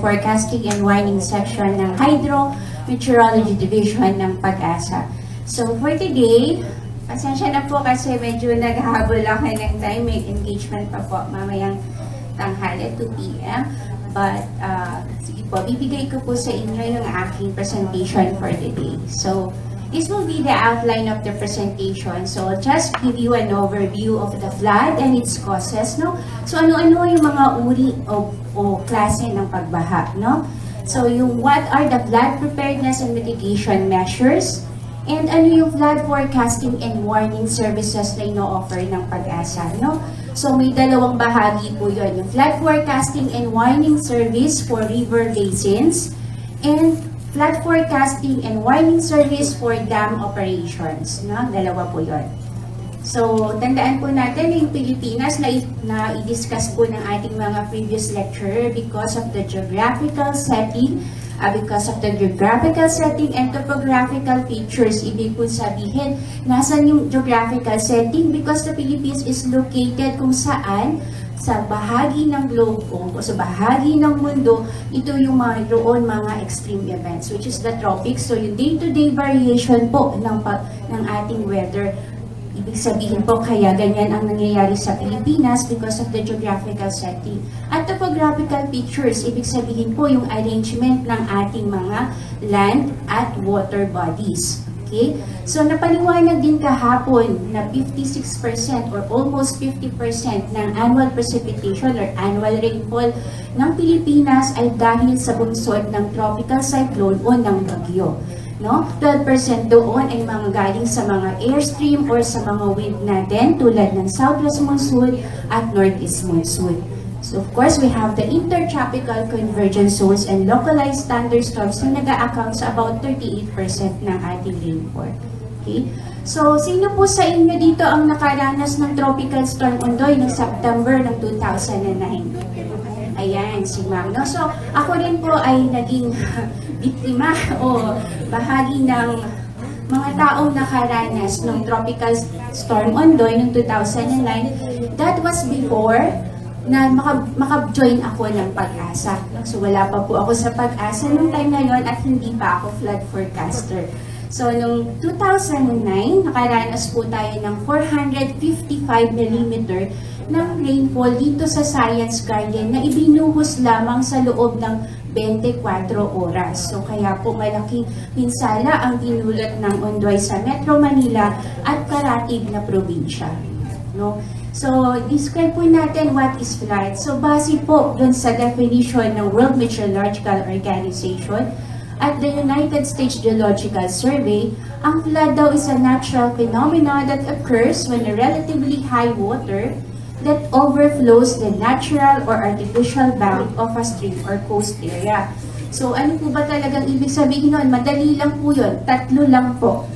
Forecasting and Warning Section ng Hydro-Meteorology Division ng PAGASA. So for today, pasensya na po kasi medyo naghahabol ako ng time. May engagement pa po mamayang tanghali, 2 p.m. But sige po, bibigay ko po sa inyo yung aking presentation for today. So this will be the outline of the presentation. So I'll just give you an overview of the flood and its causes, no? So ano-ano yung mga uri o klase ng pagbaha, no? So yung what are the flood preparedness and mitigation measures? And ano yung flood forecasting and warning services na ino-offer ng PAGASA, no? So may dalawang bahagi po yun, yung flood forecasting and warning service for river basins and flood forecasting and warning service for dam operations, no? Dalawa po yun. So tandaan po natin yung Pilipinas na i-discuss po ng ating mga previous lecturer because of the geographical setting, and topographical features. Ibig po sabihin, nasan yung geographical setting? Because the Philippines is located kung saan sa bahagi ng globe o sa bahagi ng mundo, ito yung mga extreme events, which is the tropics. So yung day-to-day variation po ng ating weather. Ibig sabihin po, kaya ganyan ang nangyayari sa Pilipinas because of the geographical setting. At topographical features, ibig sabihin po yung arrangement ng ating mga land at water bodies. Okay? So napaliwanag din kahapon na 56% or almost 50% ng annual precipitation or annual rainfall ng Pilipinas ay dahil sa bunsod ng tropical cyclone o ng bagyo. No? 12% doon ay mga galing sa mga airstream or sa mga wind natin tulad ng southwest monsoon at northeast monsoon. So of course, we have the intertropical convergence zones and localized thunderstorms na nag-a-account sa about 38% ng ating rainfall. Okay? So, sino po sa inyo dito ang nakaranas ng Tropical Storm Ondoy noong September ng 2009? Ayan, si Ma'am. No? So, ako rin po ay naging biktima o bahagi ng mga taong nakaranas ng Tropical Storm Ondoy noong 2009. That was before na maka-join ako ng PAGASA. So wala pa po ako sa PAGASA noong time na yon at hindi pa ako flood forecaster. So noong 2009, nakaranas po tayo ng 455 mm ng rainfall dito sa Science Garden na ibinuhos lamang sa loob ng 24 oras. So kaya po malaking pinsala ang dinulot ng Ondoy sa Metro Manila at karatig na probinsya. No? So, describe po natin what is flood. So, base po dun sa definition ng World Meteorological Organization at the United States Geological Survey, ang flood daw is a natural phenomenon that occurs when a relatively high water that overflows the natural or artificial bank of a stream or coast area. So, ano po ba talagang ibig sabihin nun? Madali lang po yun. 3 lang po.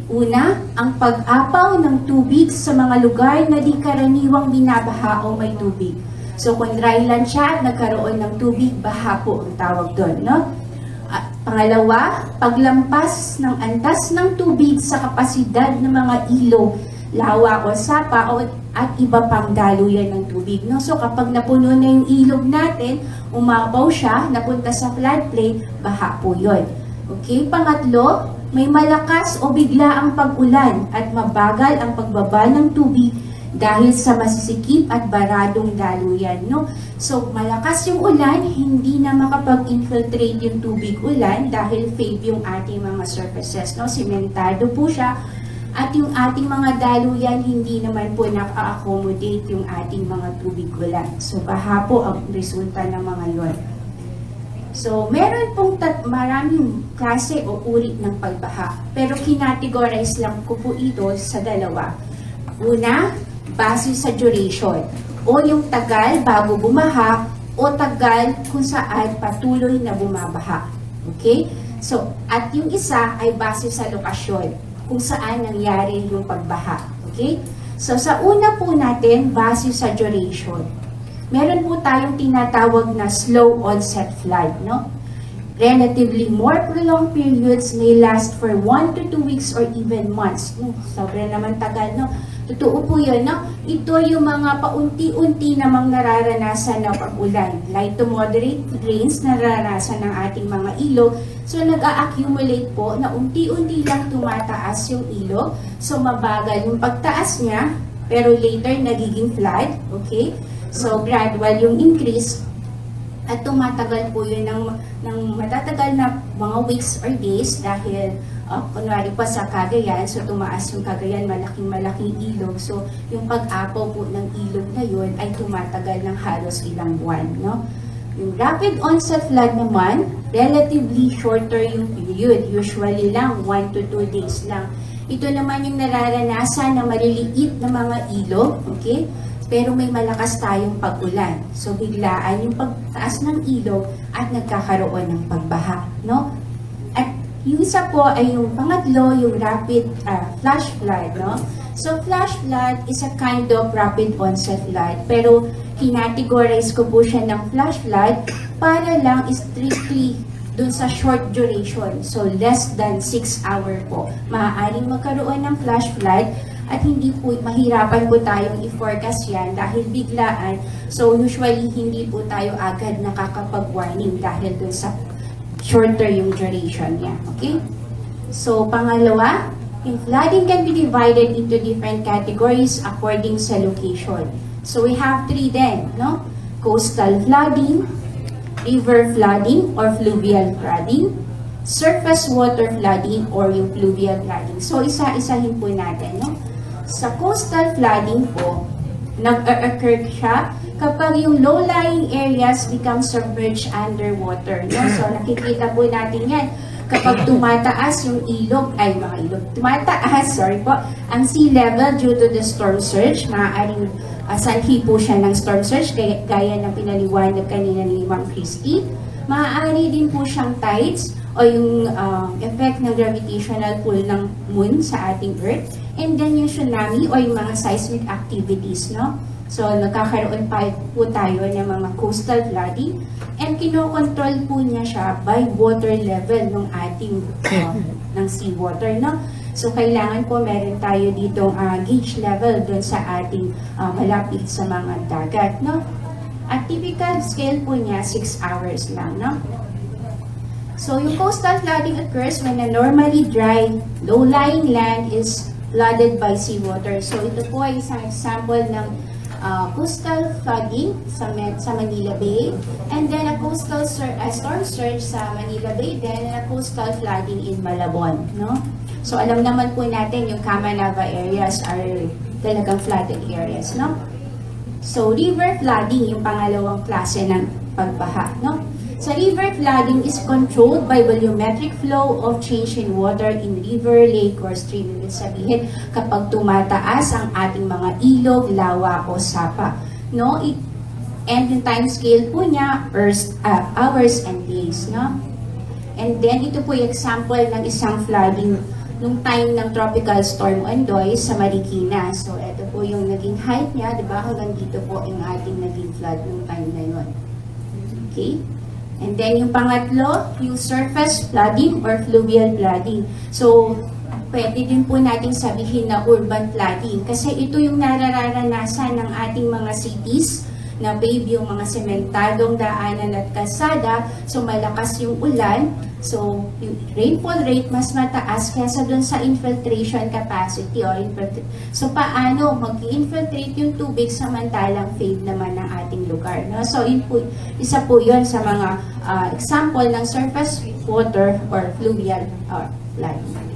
Una, ang pag-apaw ng tubig sa mga lugar na di karaniwang binabaha o may tubig. So kung dry land siya at nagkaroon ng tubig, baha po ang tawag doon, no? At pangalawa, paglampas ng antas ng tubig sa kapasidad ng mga ilog, lawa o sapa at iba pang daluyan ng tubig, no? So kapag napuno na yung ilog natin, umapaw siya, napunta sa floodplain, baha po yun. Okay, pangatlo, may malakas o bigla ang pag-ulan at mabagal ang pagbaba ng tubig dahil sa masisikip at baradong daluyan, no? So, malakas yung ulan, hindi na makapag-infiltrate yung tubig ulan dahil fade yung ating mga surfaces, no? Sementado po siya at yung ating mga daluyan hindi naman po naka-accommodate yung ating mga tubig ulan. So, baha po ang resulta ng mga yon. So, meron pong maraming klase o uri ng pagbaha. Pero kinategorize lang ko po ito sa dalawa. Una, base sa duration. O yung tagal bago bumaha o tagal kung saan patuloy na bumabaha. Okay? So, at yung isa ay base sa lokasyon kung saan nangyari yung pagbaha. Okay? So, sa una po natin, base sa duration. Meron po tayong tinatawag na slow onset flood, no? Relatively more prolonged periods may last for 1 to 2 weeks or even months. Sobra naman tagal, no? Totoo po yun, no? Ito yung mga paunti-unti namang nararanasan na pag-ulan. Light to moderate rains na nararanasan ng ating mga ilog. So, nag-a-accumulate po na unti-unti lang tumataas yung ilog. So, mabagal yung pagtaas niya, pero later nagiging flood. Okay? So, gradual yung increase. At tumatagal po yun ng matatagal na mga weeks or days dahil kunwari pa sa Cagayan, so tumaas yung Cagayan, malaking ilog. So yung pag-apaw po ng ilog na yun ay tumatagal ng halos ilang buwan. No? Yung rapid onset flood naman, relatively shorter yung period. Usually lang 1 to 2 days lang. Ito naman yung nararanasan na maliliit na mga ilog. Okay? Pero may malakas tayong pag-ulan. So, biglaan yung pagtaas ng ilog at nagkakaroon ng pagbaha. No? At yung isa po ay yung pangatlo, yung rapid flash flood. No? So, flash flood is a kind of rapid onset flood. Pero, kinategorize ko po siya ng flash flood para lang strictly dun sa short duration. So, less than 6 hour po. Maaaring magkaroon ng flash flood at hindi po, mahirapan po tayong i-forecast yan dahil biglaan. So, usually, hindi po tayo agad nakakapag-warning dahil dun sa shorter yung duration niya. Okay? So, pangalawa, yung flooding can be divided into different categories according sa location. So, we have 3 then, no? Coastal flooding, river flooding or fluvial flooding, surface water flooding or yung fluvial flooding. So, isa-isahin po natin, no? Sa coastal flooding po, nag-occur siya kapag yung low-lying areas become submerged underwater. No? So, nakikita po natin yan. Kapag tumataas yung tumataas, ang sea level due to the storm surge, maaaring sanhi po siya ng storm surge, gaya ng pinaliwanag kanina ni Ma'am Christy. Maaari din po siyang tides o yung effect ng gravitational pull ng moon sa ating Earth. And then yung tsunami o yung mga seismic activities, no? So, nagkakaroon pa po tayo ng mga coastal flooding and kinokontrol po niya siya by water level ng ating ng seawater, no? So, kailangan po meron tayo ditong gauge level doon sa ating malapit sa mga dagat, no? At typical scale po niya, 6 hours lang, no? So, yung coastal flooding occurs when a normally dry, low-lying land is flooded by seawater. So, ito po ay isang example ng coastal flooding sa Manila Bay, and then a coastal storm surge sa Manila Bay, then a coastal flooding in Malabon. No? So, alam naman po natin yung Camanava areas are talagang flooded areas. No? So, river flooding, yung pangalawang klase ng pagbaha. No? So, river flooding is controlled by volumetric flow of change in water in river, lake, or stream. Ibig sabihin, kapag tumataas ang ating mga ilog, lawa, o sapa. No? And yung time scale po niya, hours and days. No? And then, ito po yung example ng isang flooding nung time ng tropical storm Ondoy sa Marikina. So, ito po yung naging height niya, di ba? Hanggang dito po yung ating naging flood nung time na yun. Okay? And then yung pangatlo, yung surface flooding or fluvial flooding. So, pwede din po natin sabihin na urban flooding kasi ito yung nararanasan ng ating mga cities na yung mga sementadong daanan at kalsada. So, malakas yung ulan. So, yung rainfall rate mas mataas kaysa dun sa infiltration capacity or So, paano mag-infiltrate yung tubig samantalang fade naman ng ating lugar. No? So, isa po yun sa mga example ng surface water or fluvial flooding.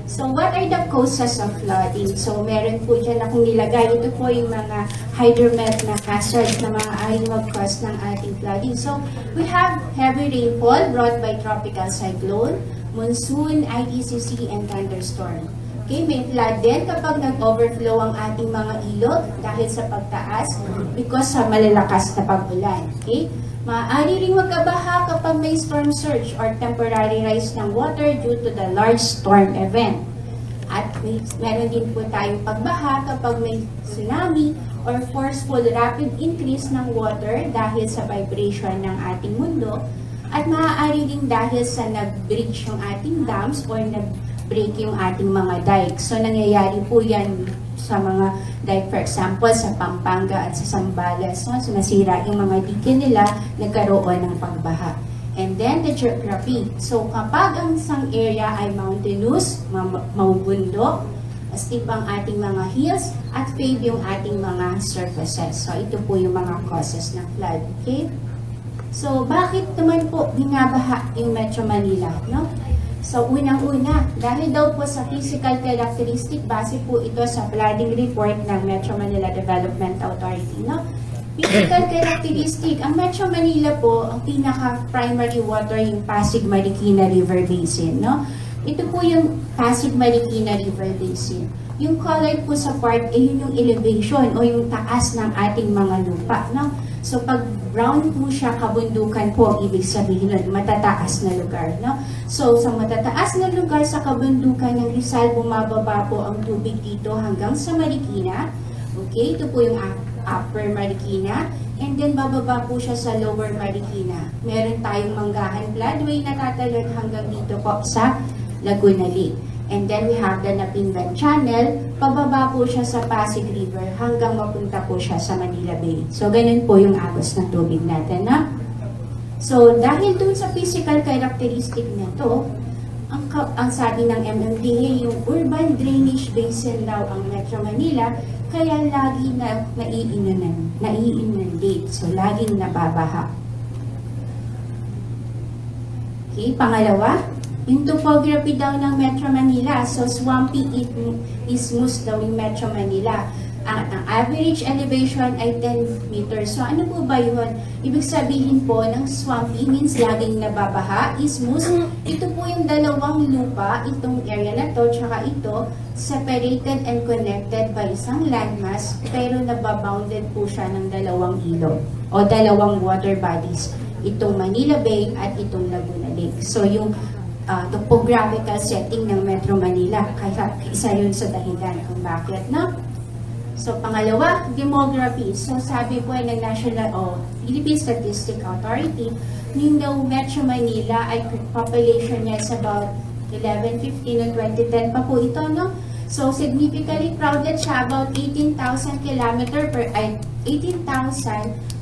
So, what are the causes of flooding? So, meron po dyan akong nilagay. Ito po yung mga hydromet na hazard na maaaring mag-cause ng ating flooding. So, we have heavy rainfall brought by tropical cyclone, monsoon, IDCC, and thunderstorm. Okay, may flood din kapag nag-overflow ang ating mga ilog dahil sa pagtaas because sa malalakas na pag-ulan. Okay? Maaari ring magkabaha kapag may storm surge or temporary rise ng water due to the large storm event. At meron din po tayong pagbaha kapag may tsunami or forceful rapid increase ng water dahil sa vibration ng ating mundo. At maaari din dahil sa nag-breach yung ating dams or nag-break yung ating mga dikes. So nangyayari po yan sa mga, like for example, sa Pampanga at sa Zambales, no? So nasira yung mga dike nila, nagkaroon ng pagbaha. And then the geography. So kapag ang isang area ay mountainous, mabundok, steep ang ating mga hills, at paved yung ating mga surfaces. So ito po yung mga causes ng flood. Okay? So bakit naman po binabaha yung Metro Manila? No? So, unang-una, dahil daw po sa physical characteristic, base po ito sa flooding report ng Metro Manila Development Authority. No? Physical characteristic, ang Metro Manila po, ang pinaka-primary water, yung Pasig-Marikina River Basin. No? Ito po yung Pasig-Marikina River Basin. Yung color po sa part, yun yung elevation o yung taas ng ating mga lupa. No? So, pag brown po siya, kabundukan po, ibig sabihin nun, matataas na lugar. No? So, sa matataas na lugar sa kabundukan ng Rizal, bumababa po ang tubig dito hanggang sa Marikina. Okay, ito po yung upper Marikina. And then, bababa po siya sa lower Marikina. Meron tayong Manggahan Floodway na tatalon hanggang dito po sa Laguna Lake. And then we have the Napingan Channel, pababa po siya sa Pasig River hanggang mapunta po siya sa Manila Bay. So, ganun po yung agos ng tubig natin, na. So, dahil dun sa physical characteristic nito, ang sabi ng MMDA, yung urban drainage basin daw ang Metro Manila, kaya lagi na nai-inundate. So, laging nababaha. Okay, pangalawa, yung topography daw ng Metro Manila, so swampy isthmus daw yung Metro Manila. Ang average elevation ay 10 meters. So ano po ba yun? Ibig sabihin po ng swampy means laging nababaha, isthmus. Ito po yung dalawang lupa, itong area na to, tsaka ito, separated and connected by isang landmass, pero nababounded po siya ng dalawang ilog o dalawang water bodies. Itong Manila Bay at itong Laguna Lake. So yung topographical setting ng Metro Manila, kaya isa yun sa dahilan kung bakit, no? So, pangalawa, demography. So, sabi po ng National Philippine Statistics Authority, yung daw Metro Manila ay population niya is about 11-15 noong 2010 pa po ito, no? So, significantly crowded siya, about 18,000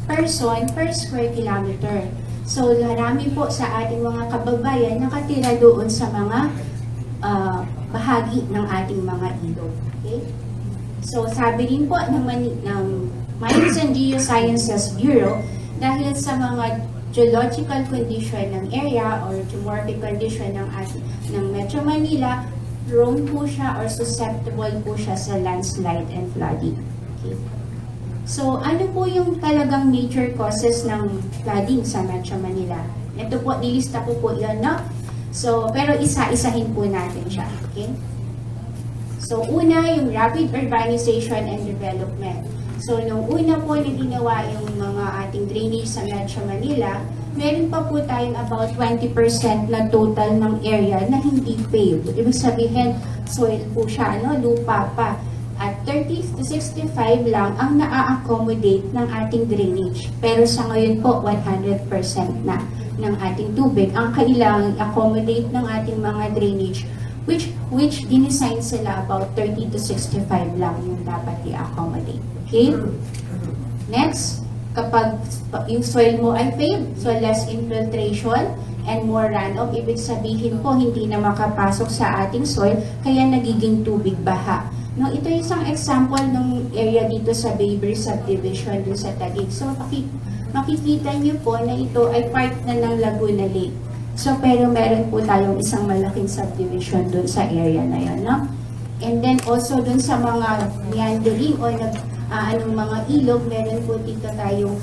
person per square kilometer. So, marami po sa ating mga kababayan nakatira doon sa mga bahagi ng ating mga ilog. Okay? So, sabi rin po ng Mines and Geosciences Bureau, dahil sa mga geological condition ng area or geomorphic condition ng Metro Manila, prone po siya or susceptible po siya sa landslide and flooding. Okay? So, ano po yung talagang major causes ng flooding sa Metro Manila? Ito po, nilista ko po yun, no? So, pero isa-isahin po natin siya, okay? So, una, yung rapid urbanization and development. So, nung una po na ginawa yung mga ating drainage sa Metro Manila, meron pa po tayong about 20% na total ng area na hindi paved. Ibig sabihin, soil po siya, no? Lupa pa. At 30 to 65 lang ang na-accommodate ng ating drainage. Pero sa ngayon po, 100% na ng ating tubig ang kailangang accommodate ng ating mga drainage, which dinisign sila about 30 to 65 lang yung dapat i-accommodate. Okay? Next, kapag yung soil mo ay paved, so less infiltration and more runoff, ibig sabihin po hindi na makapasok sa ating soil, kaya nagiging tubig baha. No, ito yung isang example ng area dito sa Baybridge Subdivision dun sa Taguig. So, makikita niyo po na ito ay part na ng Laguna Lake. So, pero meron po tayong isang malaking subdivision dun sa area na yan, no? And then also dun sa mga meandering o mga ilog, meron po dito tayong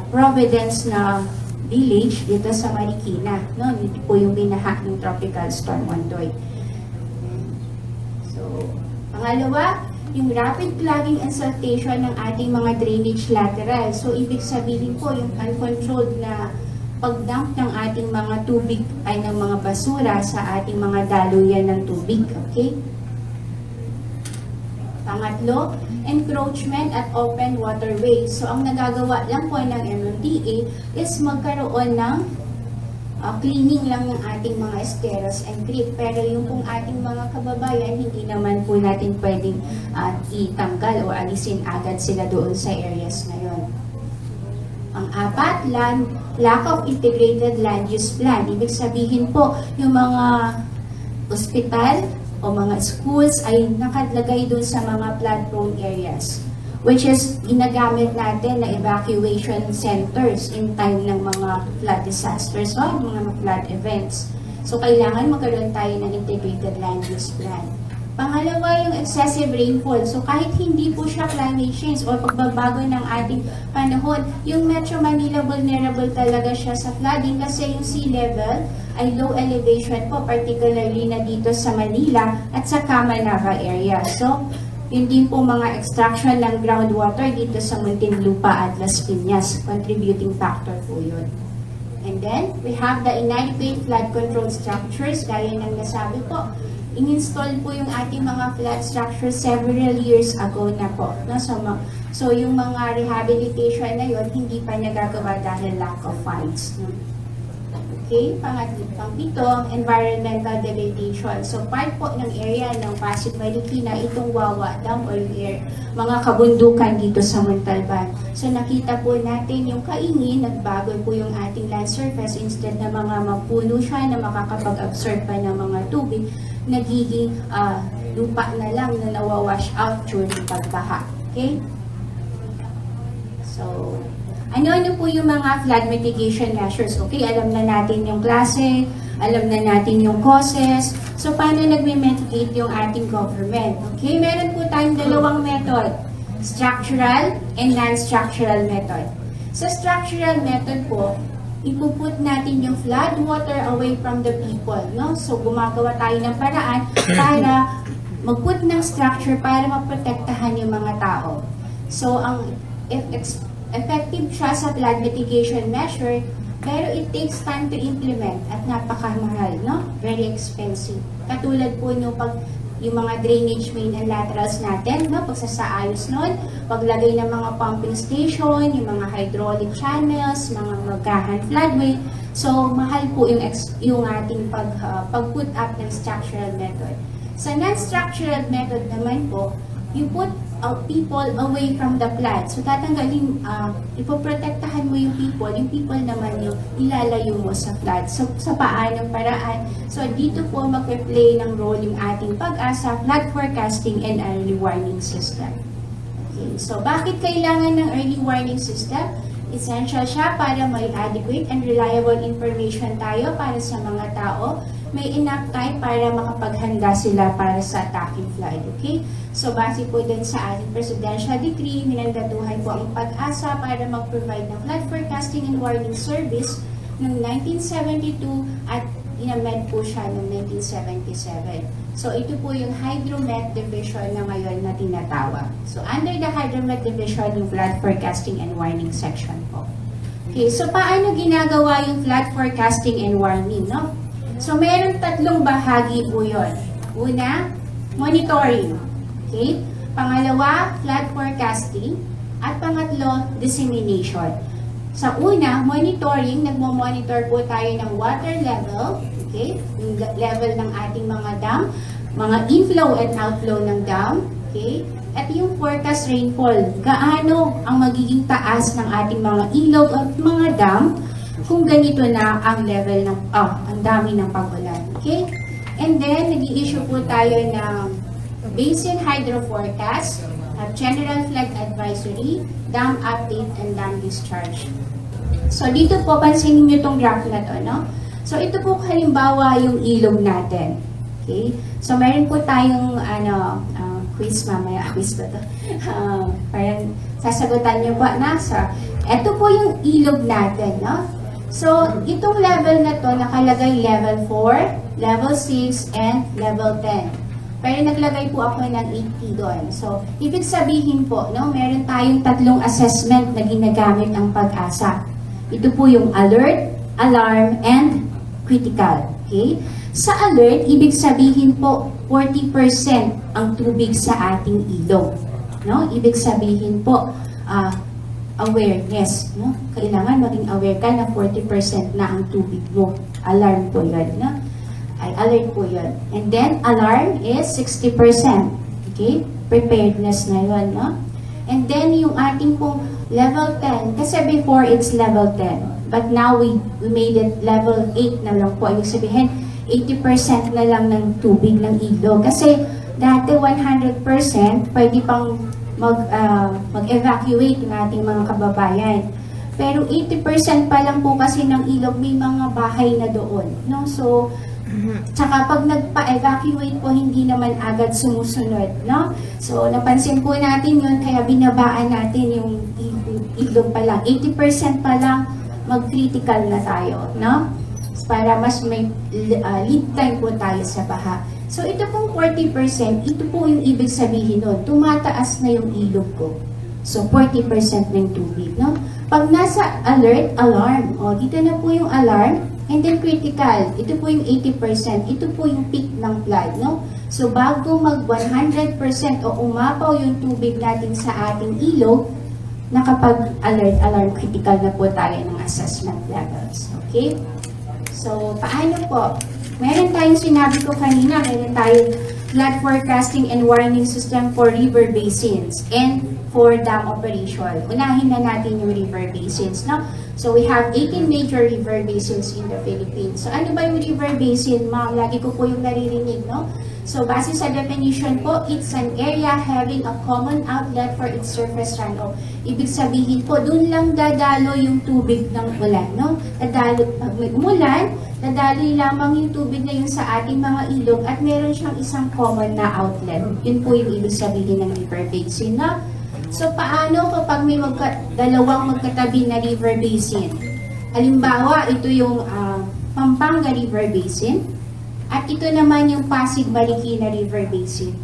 Providence na village dito sa Marikina, no? Dito po yung binaha ng Tropical Storm Ondoy. Pangalawa, yung rapid clogging and siltation ng ating mga drainage lateral. So, ibig sabihin po, yung uncontrolled na pagdump ng ating mga tubig ay ng mga basura sa ating mga daluyan ng tubig. Okay? Pangatlo, encroachment at open waterways. So, ang nagagawa lang po ng MMDA is magkaroon ng cleaning lang ng ating mga esteros and creek. Pero yung pong ating mga kababayan, hindi naman po natin pwedeng itanggal o alisin agad sila doon sa areas na yun. Ang apat, lack of integrated land use plan. Ibig sabihin po, yung mga ospital o mga schools ay nakalagay doon sa mga flood-prone areas, which is ginagamit natin na evacuation centers in time ng mga flood disasters o mga flood events. So, kailangan magkaroon tayo ng integrated land use plan. Pangalawa, yung excessive rainfall. So, kahit hindi po siya climate change o pagbabago ng ating panahon, yung Metro Manila vulnerable talaga siya sa flooding kasi yung sea level ay low elevation po, particularly na dito sa Manila at sa Camanava area. So, yun din po mga extraction ng groundwater dito sa Muntinlupa at Las Piñas. Contributing factor po yun. And then, we have the inadequate flood control structures. Gaya ng nasabi po, in-install po yung ating mga flood structures several years ago na po. No? So, yung mga rehabilitation na yun, hindi pa nagagawa dahil lack of funds. No? Okay, pang-pito, environmental degradation. So, part po ng area ng Pasig Marikina, itong Wawa Dam o yung mga kabundukan dito sa Montalban. So, nakita po natin yung kaingin, nagbago po yung ating land surface. Instead na mga mapuno siya na makakapag-absorb pa ng mga tubig, nagiging lupa na lang na nawawash out during pagbaha. Okay? So, ano-ano po yung mga flood mitigation measures? Okay, alam na natin yung klase, alam na natin yung causes. So, paano nagme-mitigate yung ating government? Okay, meron po tayong dalawang method. Structural and non-structural method. Sa structural method po, ipuput natin yung flood water away from the people. No? So, gumagawa tayo ng paraan para mag-put ng structure para maprotektahan yung mga tao. So, ang effective siya sa flood mitigation measure, pero it takes time to implement at napakamahal, no? Very expensive. Katulad po nung yung mga drainage main and laterals natin, no? Pagsasaayos nun, paglagay ng mga pumping station, yung mga hydraulic channels, mga magahan floodway. So, mahal po yung ating pag-put up ng structural method. Sa non-structural method naman po, you put people away from the flood. So, tatanggalin, ipoprotektahan mo yung people naman yung ilalayo mo sa flood. So, sa paanong paraan? So, dito po magpe-play ng role yung ating PAGASA, flood forecasting and early warning system. Okay. So, bakit kailangan ng early warning system? Essential siya para may adequate and reliable information tayo para sa mga tao. May enough time para makapaghanda sila para sa attacking flood. Okay? So, base po din sa ating presidential decree, minandatuhan po ang PAGASA para mag-provide ng flood forecasting and warning service noong 1972 at inamed po siya noong 1977. So, ito po yung Hydro-Met Division na ngayon na tinatawag. So, under the Hydro-Met Division, yung flood forecasting and warning section po. Okay, so paano ginagawa yung flood forecasting and warning, no? So, meron tatlong bahagi po yun. Una, monitoring. Okay? Pangalawa, flood forecasting. At pangatlo, dissemination. Sa una, monitoring, nagmo-monitor po tayo ng water level. Okay? Yung level ng ating mga dam, mga inflow and outflow ng dam. Okay? At yung forecast rainfall, gaano ang magiging taas ng ating mga ilog at mga dam kung ganito na ang level ng, ang dami ng pag-ulan. Okay? And then, nag-i-issue po tayo ng Basin Hydro Forecast, General Flood Advisory, Dam Update, and Dam Discharge. So, dito po, pansinin nyo itong graph na to, no? So, ito po halimbawa yung ilog natin. Okay? So, meron po tayong, quiz mamaya, quiz ba ito? Parang sasagutan nyo ba na? So, ito po yung ilog natin, no? So, itong level na to nakalagay level 4, level 6, and level 10. Pero naglagay po ako ng 80 doon. So, ibig sabihin po, no, meron tayong tatlong assessment na ginagamit ang PAGASA. Ito po yung alert, alarm, and critical. Okay? Sa alert, ibig sabihin po 40% ang tubig sa ating ilog. No? Ibig sabihin po, awareness, no? Kailangan maging aware ka na 40% na ang tubig mo. Alarm po yun, no? Ay, alert po yun. And then, alarm is 60%. Okay? Preparedness na yun, no? And then, yung ating pong level 10, kasi before it's level 10. But now, we made it level 8 na lang po. Ibig sabihin, 80% na lang ng tubig ng ilog. Kasi, dati 100%, pwede pang mag-evacuate yung ating mga kababayan. Pero 80% pa lang po kasi ng ilog, may mga bahay na doon. No? So, tsaka pag nagpa-evacuate po, hindi naman agad sumusunod. No? So, napansin po natin yun, kaya binabaan natin yung ilog pa lang. 80% pa lang, mag-critical na tayo. No? Para mas may lead time po tayo sa baha. So, ito pong 40%, ito po yung ibig sabihin nun. Tumataas na yung ilog ko. So, 40% ng tubig, no? Pag nasa alert, alarm, o, dito na po yung alarm, and then critical, ito po yung 80%, ito po yung peak ng flood, no? So, bago mag 100% o umapaw yung tubig natin sa ating ilog, nakapag-alert, alarm, critical na po tayo ng assessment levels. Okay? So, paano po? Meron tayong sinabi ko kanina, meron tayong flood forecasting and warning system for river basins and for dam operation. Unahin na natin yung river basins, no? So, we have 18 major river basins in the Philippines. So, ano ba yung river basin, ma'am? Lagi ko po yung naririnig, no? So, base sa definition po, it's an area having a common outlet for its surface runoff. Ibig sabihin po, dun lang dadalo yung tubig ng ulan, no? Dadalo, pag may umulan, dadaloy lamang yung tubig na yun sa ating mga ilog at meron siyang isang common na outlet. Yun po yung ibig sabihin ng river basin, no? So, paano kapag may dalawang magkatabi na river basin? Halimbawa, ito yung Pampanga River Basin at ito naman yung Pasig Marikina River Basin.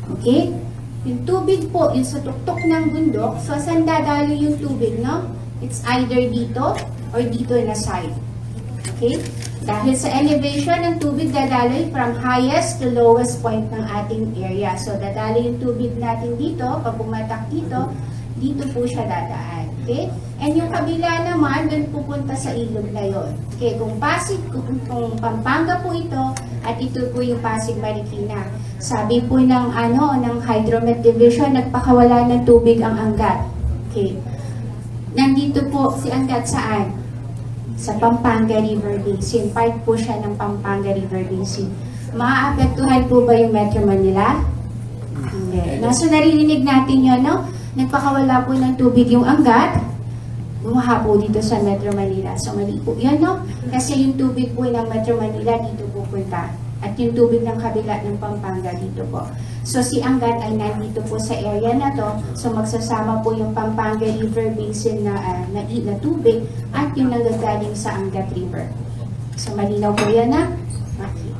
Okay? Yung tubig po, yung sa tuktok ng bundok, so saan dadalo yung tubig, no? It's either dito or dito na side. Okay? Dahil sa elevation ng tubig dadaloy from highest to lowest point ng ating area. So, dadalo yung tubig natin dito, pag bumatak dito, dito po siya dadaan. Okay? And yung kabila naman, doon pupunta sa ilog na yon. Okay, kung Pasig, kung Pampanga po ito, at ito po yung Pasig Marikina. Sabi po ng Hydro-Meteorology Division, nagpakawala ng tubig ang Angat. Okay. Nandito po si Angat saan? Sa Pampanga River Basin. Part po siya ng Pampanga River Basin. Maaapektuhan po ba yung Metro Manila? Hindi. So, naririnig natin yun, no? Nagpakawala po ng tubig yung Angat. Bumaha po dito sa Metro Manila. So, mali po yun, no? Kasi yung tubig po ng Metro Manila dito pupunta. At yung tubig ng kabila ng Pampanga dito po. So, si Angat ay nandito po sa area na to. So, magsasama po yung Pampanga River Basin na tubig at yung nagagaling sa Angat River. So, malinaw po yan, ha? Okay.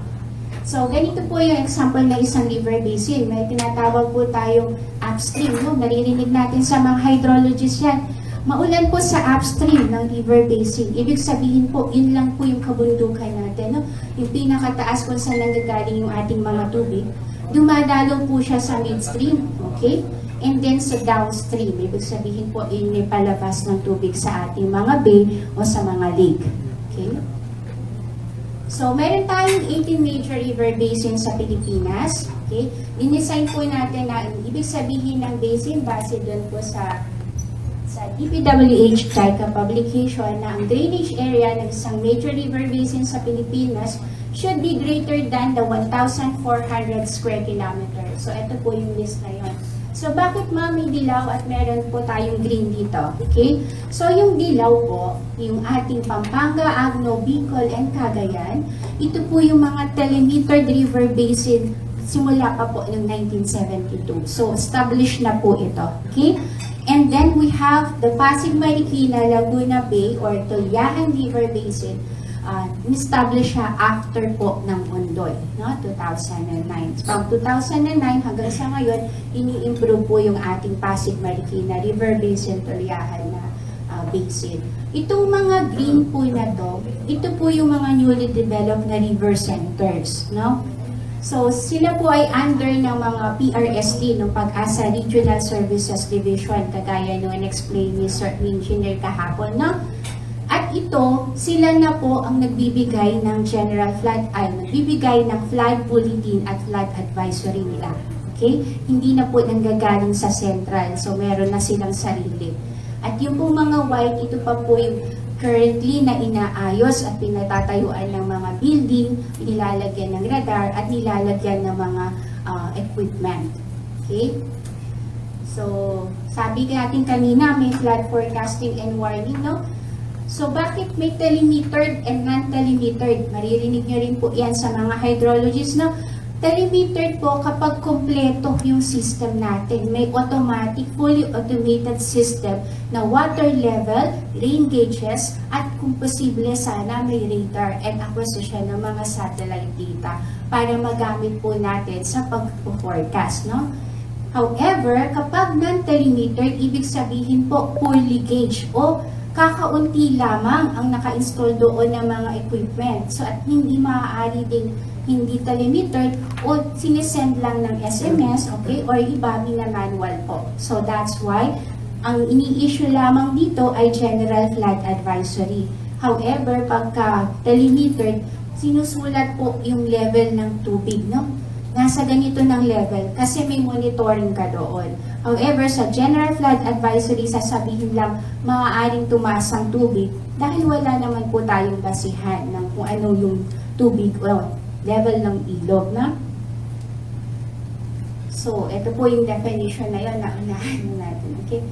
So, ganito po yung example ng isang river basin. May tinatawag po tayong upstream, no? Naririnig natin sa mga hydrologists yan. Maulan po sa upstream ng river basin. Ibig sabihin po, yun lang po yung kabundukan natin, no? Yung pinakataas kung saan nanggagaling yung ating mga tubig. Dumadalo po siya sa midstream, okay? And then sa downstream, ibig sabihin po, yun yung palabas ng tubig sa ating mga bay o sa mga lake, okay? So, meron tayong 18 major river basins sa Pilipinas, okay? Dinisign po natin na ibig sabihin ng basin, base doon po sa DPWH JICA publication na ang drainage area ng isang major river basin sa Pilipinas should be greater than the 1,400 square kilometers. So, ito po yung list na yun. So, bakit may dilaw at meron po tayong green dito? Okay? So, yung dilaw po, yung ating Pampanga, Agno, Bicol, and Cagayan, ito po yung mga telemetered river basin simula pa po noong 1972. So, established na po ito. Okay? And then we have the Pasig Marikina, Laguna Bay, or Tulyahan River Basin. Established siya after po ng Ondoy, no? 2009. From 2009 hanggang sa ngayon, ini-improve po yung ating Pasig Marikina River Basin, Tulyahan na basin. Itong mga green po na to, ito po yung mga newly developed na river centers, no? So, sila po ay under ng mga PRSD, ng PAGASA Regional Services Division, kagaya nung in-explain ni Sir Engineer kahapon, no? At ito, sila na po ang nagbibigay ng nagbibigay ng flood bulletin at flood advisory nila. Okay? Hindi na po nanggagaling sa central, so meron na silang sarili. At yung pong mga white, ito pa po yung currently na inaayos at pinatatayuan ng mga building, nilalagyan ng radar at nilalagyan ng mga equipment. Okay? So, sabi natin kanina, may flood forecasting and warning, no? So, bakit may telemetered and non-telemetered? Maririnig nyo rin po yan sa mga hydrologists, no? Telemetered po kapag kompleto yung system natin. May automatic, fully automated system na water level, rain gauges, at kung posible sana may radar and acquisition ng mga satellite data para magamit po natin sa pag-forecast, no? However, kapag non-telemetered, ibig sabihin po poorly gauged o kakaunti lamang ang naka-install doon ng mga equipment. So, at hindi maaari ding hindi telemetered o sinesend lang ng SMS, okay, or iba na manual po. So, that's why ang ini-issue lamang dito ay General Flood Advisory. However, pagka telemetered, sinusulat po yung level ng tubig, no? Nasa ganito ng level kasi may monitoring ka doon. However, sa General Flood Advisory, sasabihin lang maaaring tumaas ang tubig dahil wala naman po tayong basihan ng kung ano yung tubig o level ng ilog, na. So, ito po yung definition na yun na unahan natin. Okay?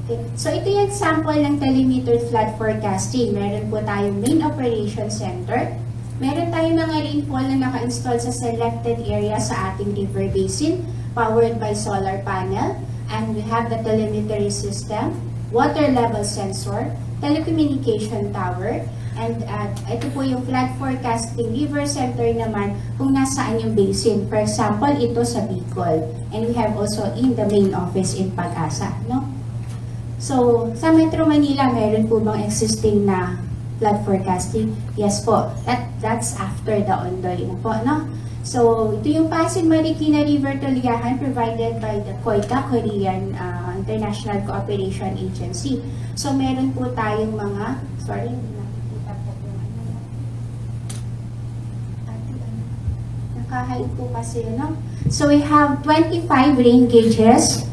Okay. So, ito yung sample ng telemetered flood forecasting. Meron po tayong main operation center. Meron tayong mga rainfall na naka-install sa selected area sa ating river basin, powered by solar panel. And we have the telemetry system, water level sensor, telecommunication tower, and ito po yung flood forecasting river center naman kung nasaan yung basin. For example, ito sa Bicol. And we have also in the main office in PAGASA, no? So, sa Metro Manila, meron po bang existing na flood forecasting? Yes po. That's after the Ondoy na po, no? So, ito yung Pasig Marikina River Tuliyahan provided by the KOICA, Korean International Cooperation Agency. So, meron po tayong mga, sorry, nakikita po yung nakahide po kasi, no? So, we have 25 rain gauges,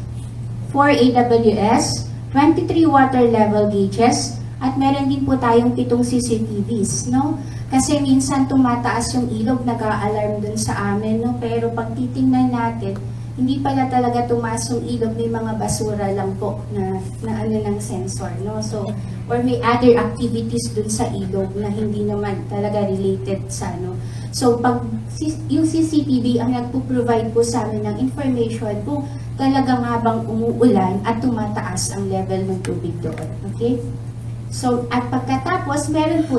4 AWS, 23 water level gauges, at meron din po tayong 7 CCTVs, no? Kasi minsan tumataas yung ilog, nag-a-alarm dun sa amin, no? Pero pag titingnan natin, hindi pala talaga tumaas yung ilog, may mga basura lang po na ano ng sensor, no? So, or may other activities dun sa ilog na hindi naman talaga related sa ano. So, pag yung CCTV ang nagpo-provide po sa amin ng information kung talagang habang umuulan at tumataas ang level ng tubig doon, okay? So, at pagkatapos, meron po,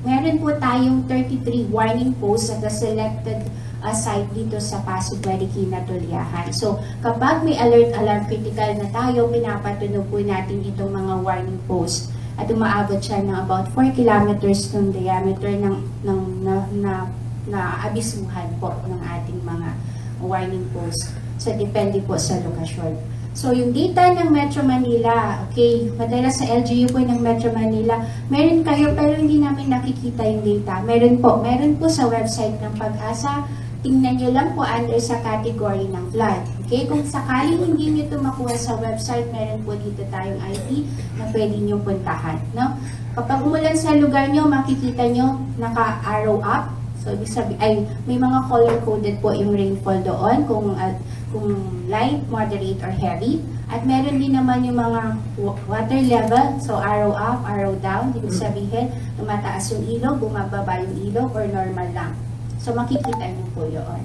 meron po tayong 33 warning posts at the selected site dito sa Pasig Marikina Tuliyahan. So, kapag may alarm critical na tayo, pinapatunog po natin itong mga warning posts. At umaabot siya ng about 4 kilometers ng diameter na abisuhan po ng ating mga warning posts. So, depende po sa lokasyon. So, yung data ng Metro Manila, okay, madalas sa LGU po ng Metro Manila, meron kayo pero hindi namin nakikita yung data. Meron po sa website ng PAGASA. Tingnan nyo lang po under sa category ng flood. Okay, kung sakaling hindi nyo ito makuha sa website, meron po dito tayong ID na pwede nyo puntahan. No? Kapag umulan sa lugar nyo, makikita nyo naka-arrow up. So, ibig sabihin, may mga color-coded po yung rainfall doon kung light, moderate, or heavy. At meron din naman yung mga water level. So, arrow up, arrow down. Ibig sabihin, tumataas yung ilog, bumababa yung ilog, or normal lang. So, makikita niyo po yun.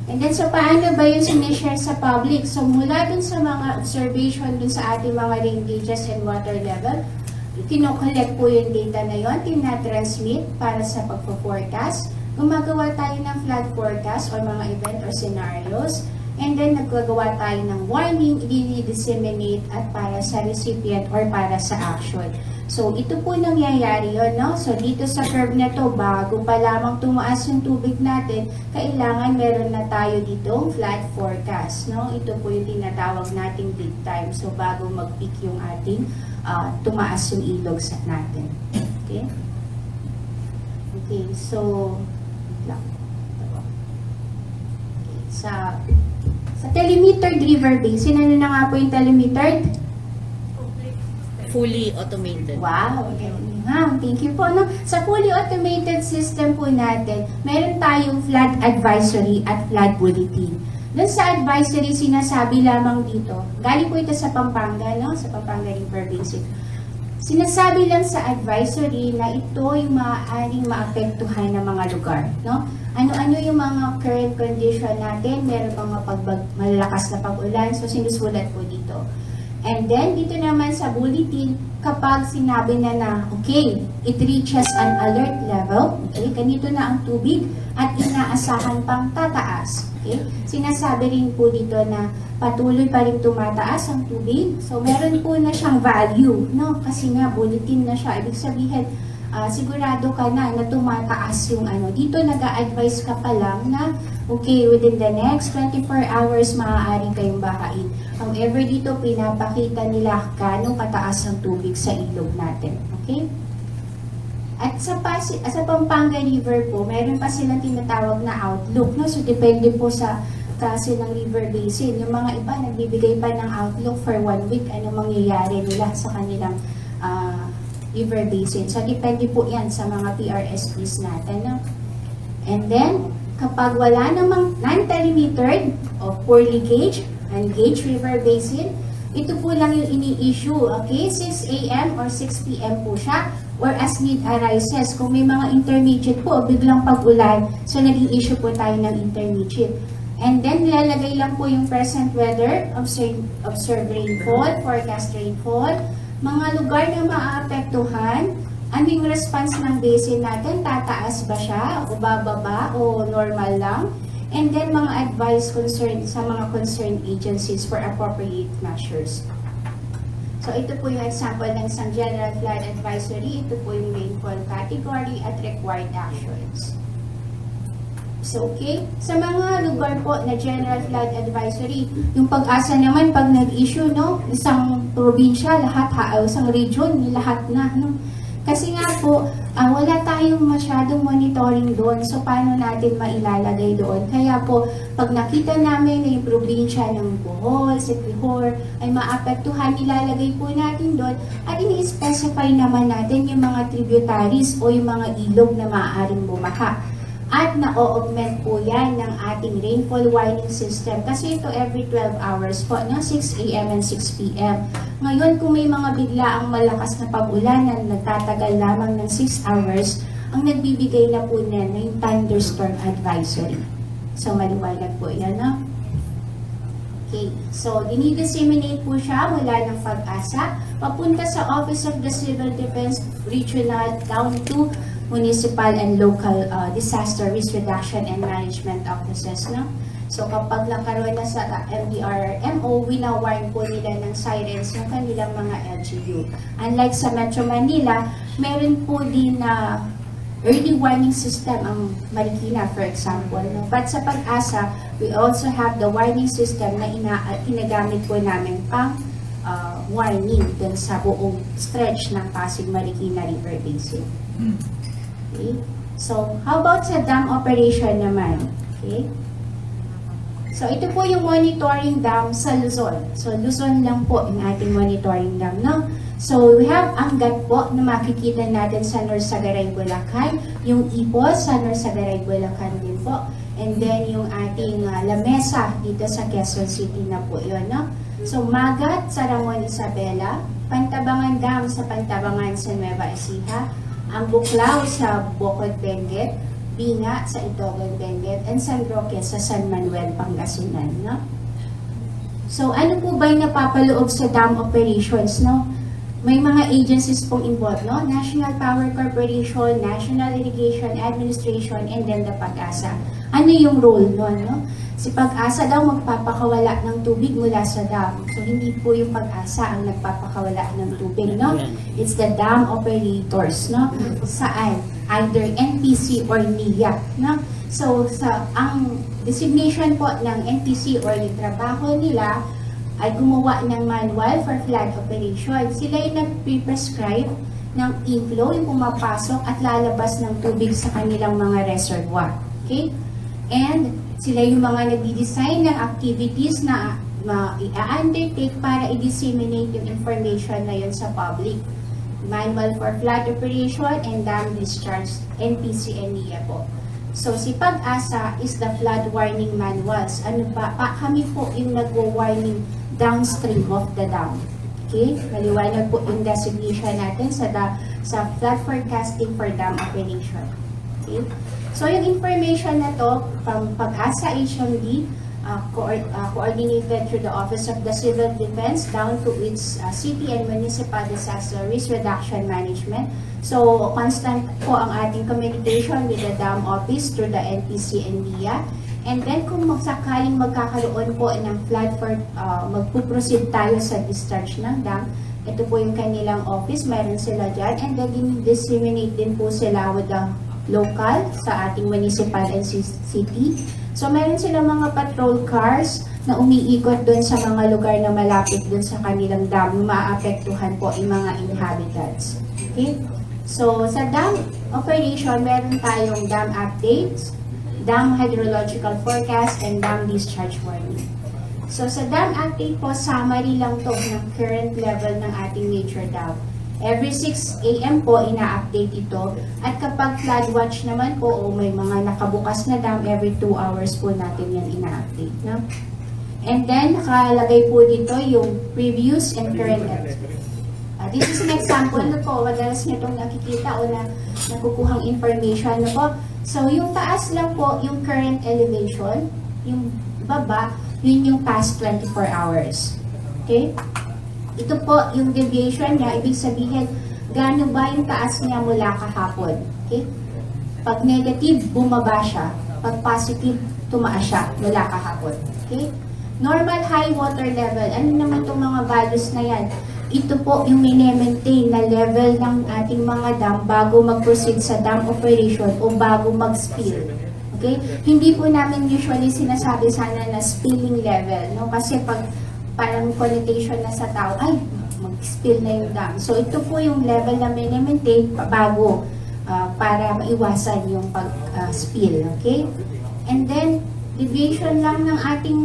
And then, so paano ba yung sinishare sa public? So, mula dun sa mga observation dun sa ating mga rain gauges and water level, kinokollect po yung data na yun, tina-transmit para sa pagpo-forecast. Gumagawa tayo ng flood forecast or mga event or scenarios. And then, nagagawa tayo ng warning, i-disseminate at para sa recipient or para sa action. So, ito po nangyayari yun, no? So, dito sa curve na to, bago pa lamang tumaas yung tubig natin, kailangan meron na tayo dito flat forecast, no? Ito po yung tinatawag nating peak time. So, bago mag-peak yung ating tumaas yung ilog sa natin. Okay? Okay, so, okay, sa telemetered river basin, ano na nga po yung telemetered? Fully automated. Wow, okay. Thank you po. No? Sa fully automated system po natin, meron tayong flood advisory at flood bulletin. Doon sa advisory, sinasabi lamang dito, galing po ito sa Pampanga, no? Sa Pampanga River Basin. Sinasabi lang sa advisory na ito yung maaaring maapektuhan ng mga lugar. No? Ano-ano yung mga current condition natin, meron mga malalakas na pag-ulan, so sinusulat po dito. And then, dito naman sa bulletin, kapag sinabi na okay, it reaches an alert level, okay, ganito na ang tubig at inaasahan pang tataas. Okay? Sinasabi rin po dito na patuloy pa rin tumataas ang tubig. So, meron po na siyang value, no? Kasi nga, bulletin na siya. Ibig sabihin, sigurado ka na tumataas yung ano. Dito nag-a-advise ka pa lang na okay, within the next 24 hours, maaari kayong bahain. However, dito pinapakita nila kano kataas ang tubig sa ilog natin. Okay? At sa Pampanga River po, meron pa silang tinatawag na outlook. No? So, depende po sa klase ng river basin. Yung mga iba, nagbibigay pa ng outlook for 1 week. Ano mangyayari nila sa kanilang river basin. So, depende po yan sa mga PRSPs natin. No? And then, kapag wala namang non-telemetered o poorly gauged, ungaged river basin, ito po lang yung ini-issue. Okay? 6 a.m. or 6 p.m. po siya. Or as need arises, kung may mga intermediate po, biglang pag-ulan, so nag-i-issue po tayo ng intermediate. And then, nilalagay lang po yung present weather, observe rainfall, forecast rainfall, mga lugar na maaapektuhan, ano yung response ng basin natin, tataas ba siya, o bababa, o normal lang, and then mga advice sa mga concerned agencies for appropriate measures. So, ito po yung example ng isang general flood advisory. Ito po yung rainfall category at required actions. So, okay. Sa mga lugar po na general flood advisory, yung PAGASA naman, pag nag-issue, no, isang probinsya, isang region, lahat na, no. Kasi nga po, wala tayong masyadong monitoring doon. So, paano natin mailalagay doon? Kaya po, pag nakita namin na yung probinsya ng Bohol, Siquijor, ay maapektuhan, ilalagay po natin doon. At ini-specify naman natin yung mga tributaries o yung mga ilog na maaaring bumaha. At na-augment po yan ng ating rainfall warning system. Kasi ito every 12 hours po, no? 6 a.m. and 6 p.m. Ngayon, kung may mga biglaang malakas na pag-ulan na nagtatagal lamang ng 6 hours, ang nagbibigay na po niyan na yung thunderstorm advisory. So, maliwanag po yan, no? Okay. So, dinidisseminate po siya mula ng PAGASA, papunta sa Office of the Civil Defense Regional down to municipal and local disaster risk reduction and management offices. No? So kapag nakaroon na sa MDRMO, winawarn po nila ng sirens yung kanilang mga LGU. Unlike sa Metro Manila, meron po din na early warning system ang Marikina, for example. No? But sa PAGASA, we also have the warning system na ginagamit po namin pang warning dun sa buong stretch ng Pasig-Marikina River Basin. Okay. So, how about sa dam operation naman? Okay. So, ito po yung monitoring dam sa Luzon. So, Luzon lang po yung ating monitoring dam, no? So, we have Angat po na makikita natin sa Norsagaray, Bulacan. Yung Ipos sa Norsagaray, Bulacan din po. And then, yung ating Lamesa dito sa Quezon City na po yun, no? So, Magat sa Ramon Isabela. Pantabangan Dam sa Pantabangan sa Nueva Ecija. Ang Buklaw sa Bocod Benguet, Binga sa Itogon Benguet, and San Roque sa San Manuel, Pangasinan. No? So, ano po ba yung napapaloob sa dam operations? No? May mga agencies pong involved, no? National Power Corporation, National Irrigation Administration, and then the PAGASA. Ano yung role nun? No? Si PAGASA daw magpapakawala ng tubig mula sa dam. So hindi po yung PAGASA ang nagpapakawala ng tubig, no? It's the dam operators, no? Saan? Either NPC or NIA, no? So ang designation po ng NPC or yung trabaho nila ay gumawa ng manual for flood operation. Sila yung nag-prescribe ng inflow, yung pumapasok at lalabas ng tubig sa kanilang mga reservoir. Okay? And sila yung mga nag-design ng activities na i-undertake para i-disseminate yung information na yun sa public. Manual for flood operation and dam discharge, NPC and NIA po. So si PAGASA is the flood warning manuals. Ano pa? Kami po yung nagwo-warning downstream of the dam. Okay? Maliwanag po yung designation natin sa flood forecasting for dam operation. Okay? So yung information na to from PAGASA HMD, coordinated through the Office of the Civil Defense down to its city and municipal disaster risk reduction management. So constant po ang ating communication with the dam office through the NPC and NIA. And then kung sakaling magkakaroon po ng flood for magpuproceed tayo sa discharge ng dam, ito po yung kanilang office, meron sila dyan, and then disseminate din po sila with the local sa ating municipal and city. So meron silang mga patrol cars na umiikot doon sa mga lugar na malapit doon sa kanilang dam, maapektuhan po yung mga inhabitants. Okay? So sa dam operation, meron tayong dam updates, dam hydrological forecast, and dam discharge warning. So sa dam update po, summary lang to ng current level ng ating major dam. Every 6 AM po, ina-update ito. At kapag flood watch naman po, o may mga nakabukas na dam, every 2 hours po natin yan ina-update. No? And then, nakalagay po dito yung previews and current events. This is an example na po, madalas nyo itong nakikita o na nakukuhang information na po. So, yung taas lang po, yung current elevation, yung baba, yun yung past 24 hours. Okay? Ito po yung deviation niya, ibig sabihin, gaano ba yung taas niya mula kahapon. Okay? Pag negative, bumaba siya. Pag positive, tumaas siya mula kahapon. Okay? Normal high water level, ano naman itong mga values na yan? Ito po yung mini-maintain na level ng ating mga dam bago mag-proceed sa dam operation o bago mag-spill. Okay? Hindi po namin usually sinasabi sana na spilling level, no? Kasi pag parang connotation na sa tao, ay, mag-spill na yung dam. So, ito po yung level na mini-maintain bago para maiwasan yung pag-spill. Okay? And then, deviation lang ng ating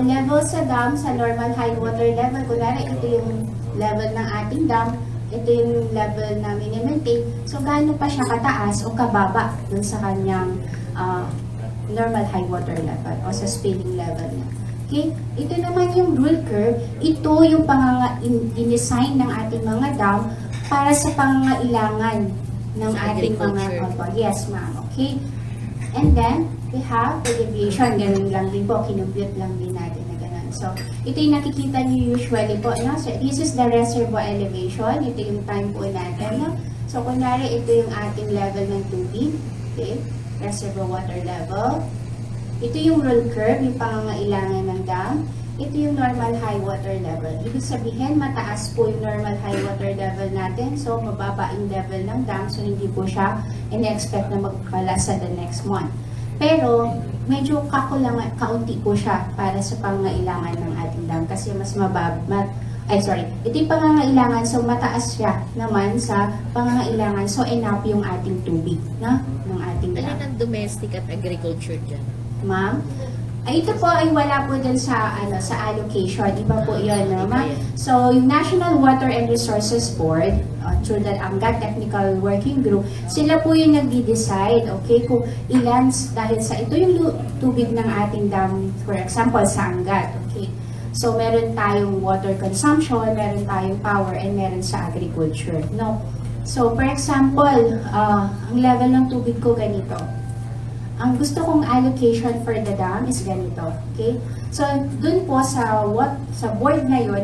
level sa dam, sa normal high water level. Kunwari, ito yung level ng ating dam, ito yung level na mini-maintain. So, gaano pa siya kataas o kababa dun sa kanyang normal high water level o sa spilling level niya. Okay? Ito naman yung rule curve. Ito yung in-design ng ating mga dam para sa pangangailangan ng ating mga... Yes, ma'am. Okay? And then, we have the deviation. Ganun lang din po. Kinumpute lang din natin na ganun. So, ito yung nakikita niyo usually po. No? So, this is the reservoir elevation. Ito yung time po natin. No? So, kunwari, ito yung ating level ng tubig. Okay? Reservoir water level. Ito yung rule curve, yung pangangailangan ng dam. Ito yung normal high water level. Ibig sabihin, mataas po yung normal high water level natin. So, mababa yung level ng dam. So, hindi po siya in-expect na magkala sa the next month. Pero, medyo kaunti po siya para sa pangangailangan ng ating dam. Kasi mas ito yung pangangailangan. So, mataas siya naman sa pangangailangan. So, enough yung ating tubig, no? Ng ating dam. Alin ang domestic at agriculture dyan? Ma'am, ito po ay wala po dun sa allocation. Iba po yun, no, ma'am? So, yung National Water and Resources Board, through the Engr Technical Working Group, sila po yung nagde-decide, okay, kung ilan, dahil sa ito yung tubig ng ating dam, for example, sa Engr, okay. So, meron tayong water consumption, meron tayong power, and meron sa agriculture, no? So, for example, ang level ng tubig ko ganito. Ang gusto kong allocation for the dam is ganito, okay? So, dun po sa board na yun,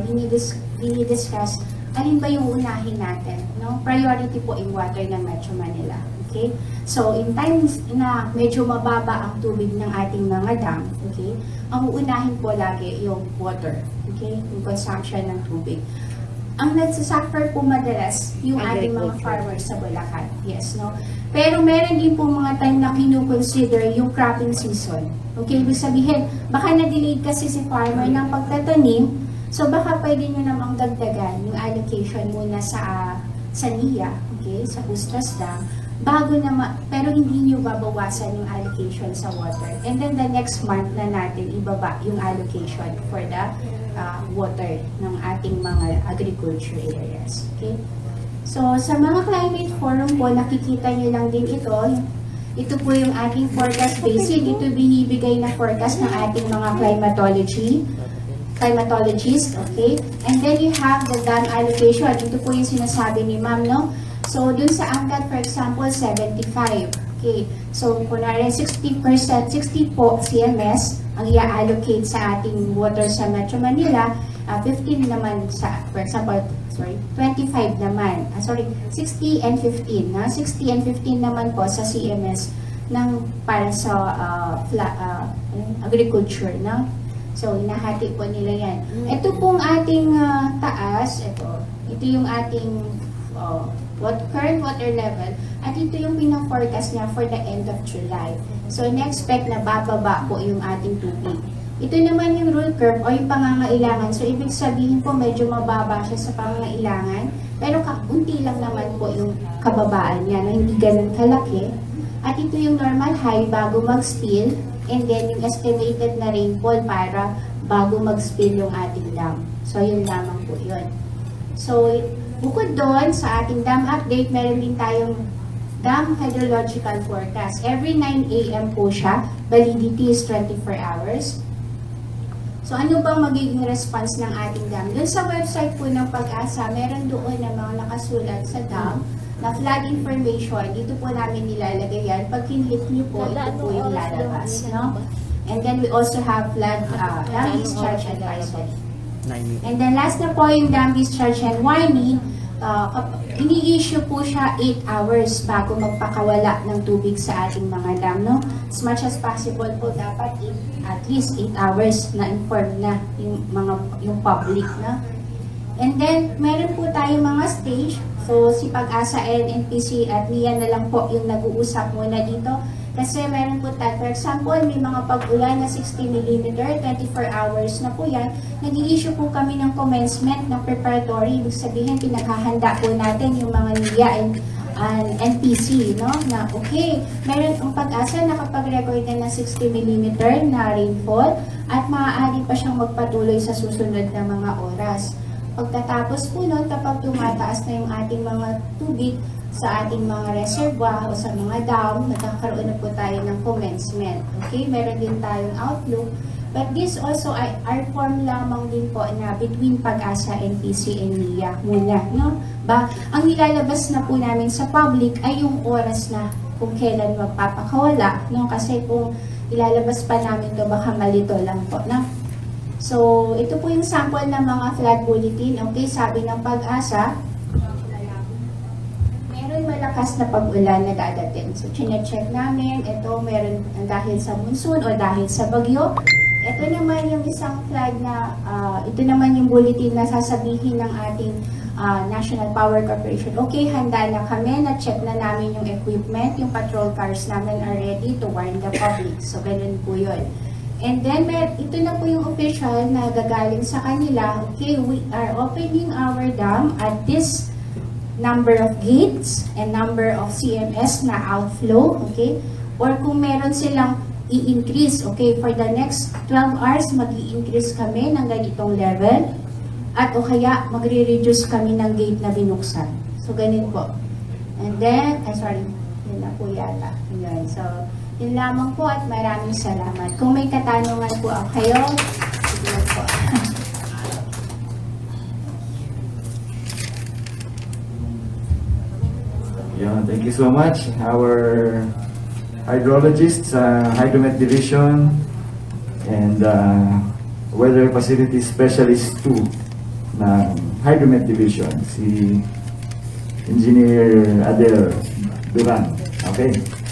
dinidiscuss alin ba yung unahin natin, no? Priority po yung water ng Metro Manila, Okay? So, in times na medyo mababa ang tubig ng ating mga dam, okay, ang uunahin po lagi yung water, okay, yung consumption ng tubig. Ang nagsasuffer po madalas yung ating mga farmers sa Bulacan. Yes, no? Pero meron din po mga time na kinukonsider yung cropping season. Okay, ibig sabihin, baka na-delayed kasi si farmer ng pagtatanim, so baka pwede nyo namang dagdagan yung allocation muna sa NIA, okay, sa Bustras Dam, bago na pero hindi nyo babawasan yung allocation sa water. And then the next month na natin ibaba yung allocation for the water ng ating mga agriculture areas. Okay? So, sa mga climate forum po, nakikita nyo lang din ito. Ito po yung ating forecast basic. Ito binibigay na forecast ng ating mga climatologists. Okay? And then you have the dam allocation. Ito po yung sinasabi ni ma'am, no? So, dun sa angkat, for example, 75. Okay. So, kunwari 60% po CMS ang i-allocate sa ating water sa Metro Manila, 15 naman sa, for example, 25 naman. 60 and 15. 60 and 15 naman po sa CMS para sa agriculture. No? So, hinahati po nila yan. Ito pong ating taas, ito yung ating current water level, at ito yung pina-forecast niya for the end of July. So, in-expect na bababa po yung ating tubig. Ito naman yung rule curve o yung pangangailangan. So, ibig sabihin po medyo mababa siya sa pangangailangan, pero unti lang naman po yung kababaan niya, na hindi ganun kalaki. At ito yung normal high bago mag-spill, and then yung estimated na rainfall para bago mag-spill yung ating dam. So, yun lamang po yun. So, bukod doon, sa ating dam update, meron din tayong dam hydrological forecast. Every 9 a.m. po siya. Validity is 24 hours. So, ano bang magiging response ng ating dam? Doon sa website po ng PAGASA, meron doon na mga nakasulat sa dam na flood information. Dito po namin nilalagay yan. Pag kinhit niyo po, ito po yung lalabas. No? And then we also have flood dam discharge advisory. And then last na po yung dam discharge and warning. Ini-issue po siya 8 hours bago magpakawala ng tubig sa ating mga dam, no? As much as possible po, dapat at least 8 hours na inform na yung public, no? And then, meron po tayo mga stage. So, si PAGASA, NPC at NIA na lang po yung nag-uusap muna dito. Kasi meron po tayo, for example, may mga pag-ulan na 60 mm, 24 hours na po yan. Nag-i-issue po kami ng commencement ng preparatory. Ibig sabihin, pinaghahanda po natin yung mga NIA and NPC, no? Na okay, meron ang PAGASA nakapag-record na ng 60 mm na rainfall at maaari pa siyang magpatuloy sa susunod na mga oras. Pagkatapos po nun, kapag tumataas na yung ating mga tubig sa ating mga reservoir o sa mga dam, nagkakaroon na po tayo ng commencement. Okay, meron din tayong outlook. But this also are form lamang din po na between PAGASA, NPC, and NIA muna. No? Ang nilalabas na po namin sa public ay yung oras na kung kailan magpapakawala. No? Kasi kung ilalabas pa namin to baka malito lang po. No? So, ito po yung sample ng mga flood bulletin. Okay, sabi ng PAGASA, meron malakas na pag-ulan na dadating. So, chinecheck namin, ito meron dahil sa monsoon o dahil sa bagyo. Ito naman yung isang flag na, ito naman yung bulletin na sasabihin ng ating National Power Corporation. Okay, handa na kami, na-check na namin yung equipment, yung patrol cars namin are ready to warn the public. So, ganun po yun. And then, ito na po yung official na gagaling sa kanila. Okay, we are opening our dam at this number of gates and number of CMS na outflow. Okay, or kung meron silang i-increase, okay, for the next 12 hours, mag-i-increase kami ng ganitong level. At o kaya, magre-reduce kami ng gate na binuksan. So, ganun po. And then, yun na po yata. Yun. So, yun lamang po at maraming salamat. Kung may katanungan po kayo, sige po. Yeah, thank you so much. Our hydrologists, Hydro-Met Division, and Weather Facility Specialist 2 ng Hydro-Met Division, si Engineer Duran, Okay.